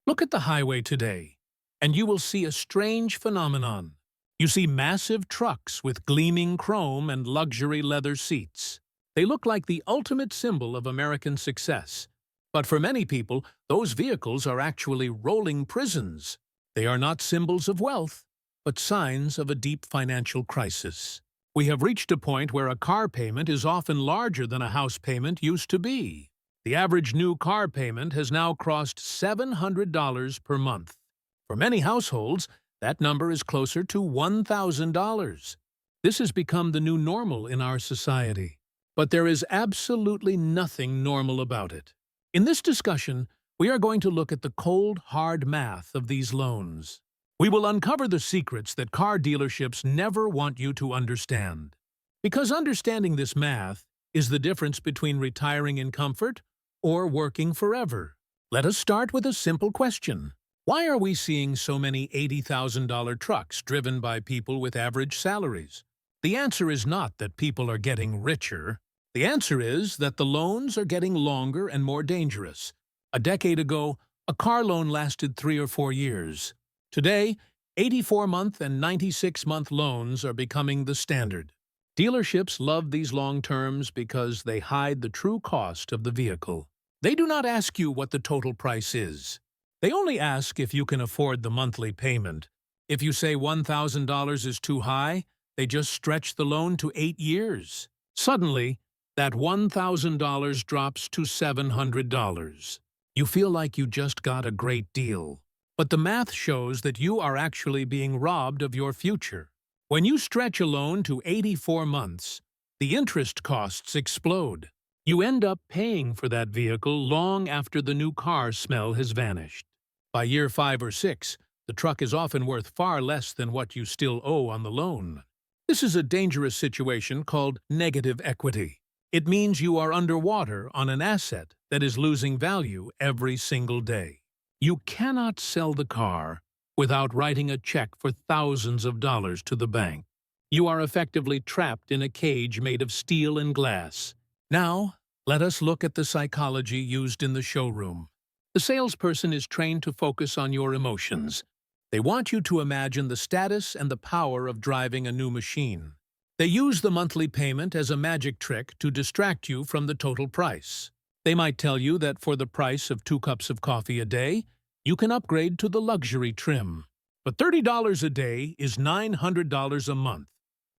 Look at the highway today, and you will see a strange phenomenon. You see massive trucks with gleaming chrome and luxury leather seats. They look like the ultimate symbol of American success. But for many people, those vehicles are actually rolling prisons. They are not symbols of wealth, but signs of a deep financial crisis. We have reached a point where a car payment is often larger than a house payment used to be. The average new car payment has now crossed $700 per month. For many households, that number is closer to $1,000. This has become the new normal in our society. But there is absolutely nothing normal about it. In this discussion, we are going to look at the cold, hard math of these loans. We will uncover the secrets that car dealerships never want you to understand. Because understanding this math is the difference between retiring in comfort or working forever. Let us start with a simple question. Why are we seeing so many $80,000 trucks driven by people with average salaries? The answer is not that people are getting richer. The answer is that the loans are getting longer and more dangerous. A decade ago, a car loan lasted 3 or 4 years. Today, 84-month and 96-month loans are becoming the standard. Dealerships love these long terms because they hide the true cost of the vehicle. They do not ask you what the total price is. They only ask if you can afford the monthly payment. If you say $1,000 is too high, they just stretch the loan to 8 years. Suddenly, that $1,000 drops to $700. You feel like you just got a great deal. But the math shows that you are actually being robbed of your future. When you stretch a loan to 84 months, the interest costs explode. You end up paying for that vehicle long after the new car smell has vanished. By year 5 or 6, the truck is often worth far less than what you still owe on the loan. This is a dangerous situation called negative equity. It means you are underwater on an asset that is losing value every single day. You cannot sell the car without writing a check for thousands of dollars to the bank. You are effectively trapped in a cage made of steel and glass. Now, let us look at the psychology used in the showroom. The salesperson is trained to focus on your emotions. They want you to imagine the status and the power of driving a new machine. They use the monthly payment as a magic trick to distract you from the total price. They might tell you that for the price of 2 cups of coffee a day, you can upgrade to the luxury trim. But $30 a day is $900 a month.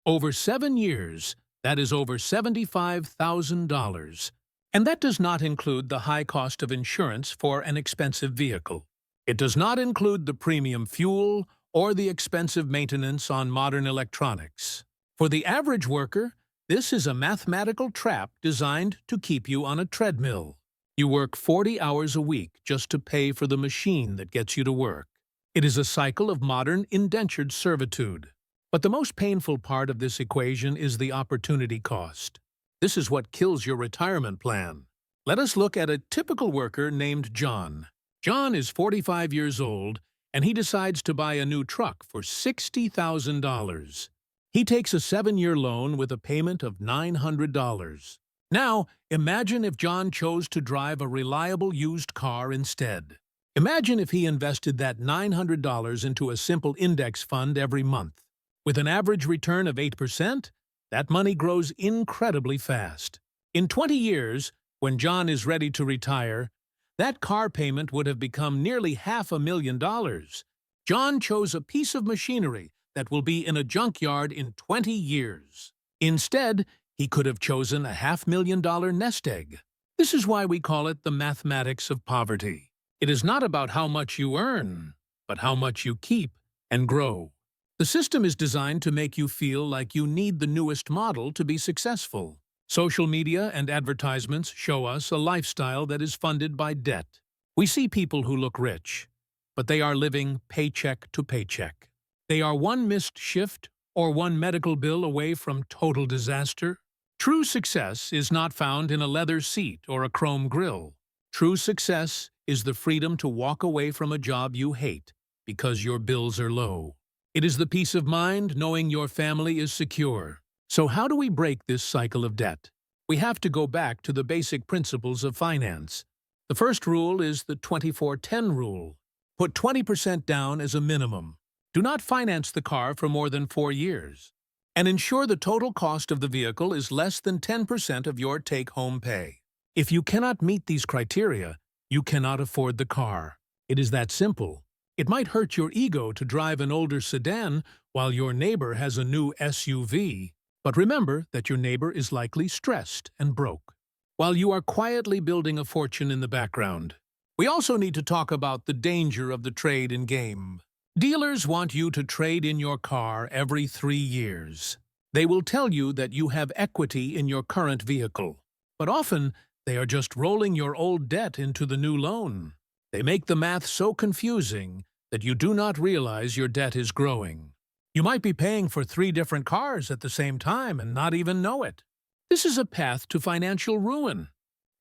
Over 7 years, that is over $75,000. And that does not include the high cost of insurance for an expensive vehicle. It does not include the premium fuel or the expensive maintenance on modern electronics. For the average worker, this is a mathematical trap designed to keep you on a treadmill. You work 40 hours a week just to pay for the machine that gets you to work. It is a cycle of modern indentured servitude. But the most painful part of this equation is the opportunity cost. This is what kills your retirement plan. Let us look at a typical worker named John. John is 45 years old, and he decides to buy a new truck for $60,000. He takes a 7-year loan with a payment of $900. Now, imagine if John chose to drive a reliable used car instead. Imagine if he invested that $900 into a simple index fund every month. With an average return of 8%, that money grows incredibly fast. In 20 years, when John is ready to retire, that car payment would have become nearly $500,000. John chose a piece of machinery that will be in a junkyard in 20 years. Instead, he could have chosen a $500,000 nest egg. This is why we call it the mathematics of poverty. It is not about how much you earn, but how much you keep and grow. The system is designed to make you feel like you need the newest model to be successful. Social media and advertisements show us a lifestyle that is funded by debt. We see people who look rich, but they are living paycheck to paycheck. They are one missed shift or one medical bill away from total disaster. True success is not found in a leather seat or a chrome grille. True success is the freedom to walk away from a job you hate because your bills are low. It is the peace of mind knowing your family is secure. So how do we break this cycle of debt? We have to go back to the basic principles of finance. The first rule is the 24-10 rule. Put 20% down as a minimum. Do not finance the car for more than 4 years. And ensure the total cost of the vehicle is less than 10% of your take-home pay. If you cannot meet these criteria, you cannot afford the car. It is that simple. It might hurt your ego to drive an older sedan while your neighbor has a new SUV, but remember that your neighbor is likely stressed and broke, while you are quietly building a fortune in the background. We also need to talk about the danger of the trade-in game. Dealers want you to trade in your car every 3 years. They will tell you that you have equity in your current vehicle, but often they are just rolling your old debt into the new loan. They make the math so confusing that you do not realize your debt is growing. You might be paying for 3 different cars at the same time and not even know it. This is a path to financial ruin.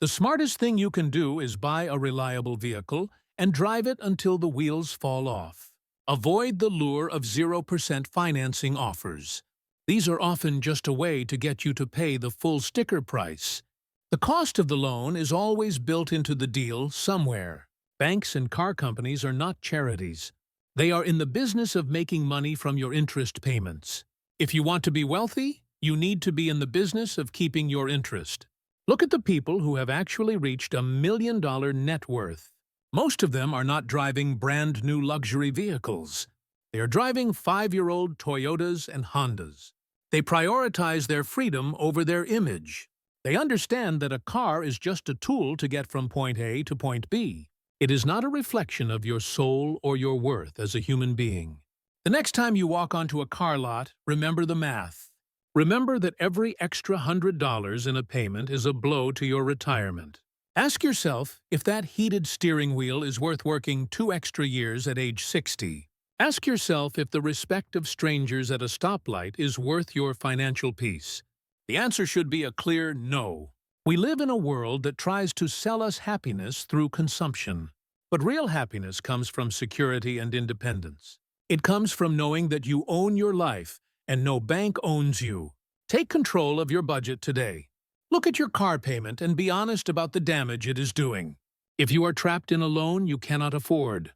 The smartest thing you can do is buy a reliable vehicle and drive it until the wheels fall off. Avoid the lure of 0% financing offers. These are often just a way to get you to pay the full sticker price. The cost of the loan is always built into the deal somewhere. Banks and car companies are not charities. They are in the business of making money from your interest payments. If you want to be wealthy, you need to be in the business of keeping your interest. Look at the people who have actually reached $1 million net worth. Most of them are not driving brand-new luxury vehicles. They are driving 5-year-old Toyotas and Hondas. They prioritize their freedom over their image. They understand that a car is just a tool to get from point A to point B. It is not a reflection of your soul or your worth as a human being. The next time you walk onto a car lot, remember the math. Remember that every extra $100 in a payment is a blow to your retirement. Ask yourself if that heated steering wheel is worth working 2 extra years at age 60. Ask yourself if the respect of strangers at a stoplight is worth your financial peace. The answer should be a clear no. We live in a world that tries to sell us happiness through consumption. But real happiness comes from security and independence. It comes from knowing that you own your life and no bank owns you. Take control of your budget today. Look at your car payment and be honest about the damage it is doing. If you are trapped in a loan you cannot afford,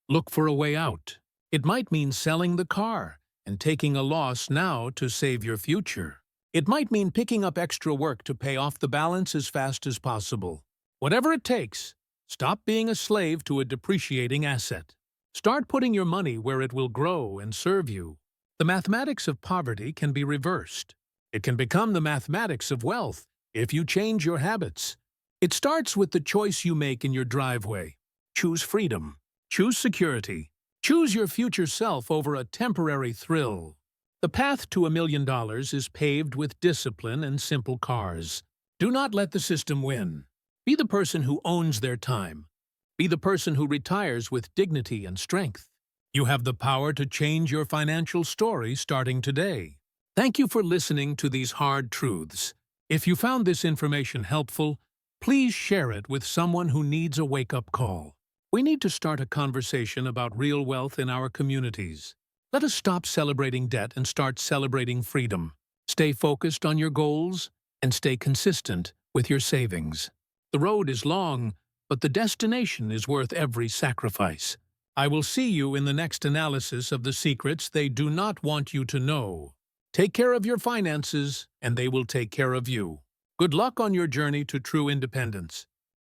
look for a way out. It might mean selling the car and taking a loss now to save your future. It might mean picking up extra work to pay off the balance as fast as possible. Whatever it takes, stop being a slave to a depreciating asset. Start putting your money where it will grow and serve you. The mathematics of poverty can be reversed. It can become the mathematics of wealth if you change your habits. It starts with the choice you make in your driveway. Choose freedom. Choose security. Choose your future self over a temporary thrill. The path to $1 million is paved with discipline and simple cars. Do not let the system win. Be the person who owns their time. Be the person who retires with dignity and strength. You have the power to change your financial story starting today. Thank you for listening to these hard truths. If you found this information helpful, please share it with someone who needs a wake-up call. We need to start a conversation about real wealth in our communities. Let us stop celebrating debt and start celebrating freedom. Stay focused on your goals and stay consistent with your savings. The road is long, but the destination is worth every sacrifice. I will see you in the next analysis of the secrets they do not want you to know. Take care of your finances, and they will take care of you. Good luck on your journey to true independence.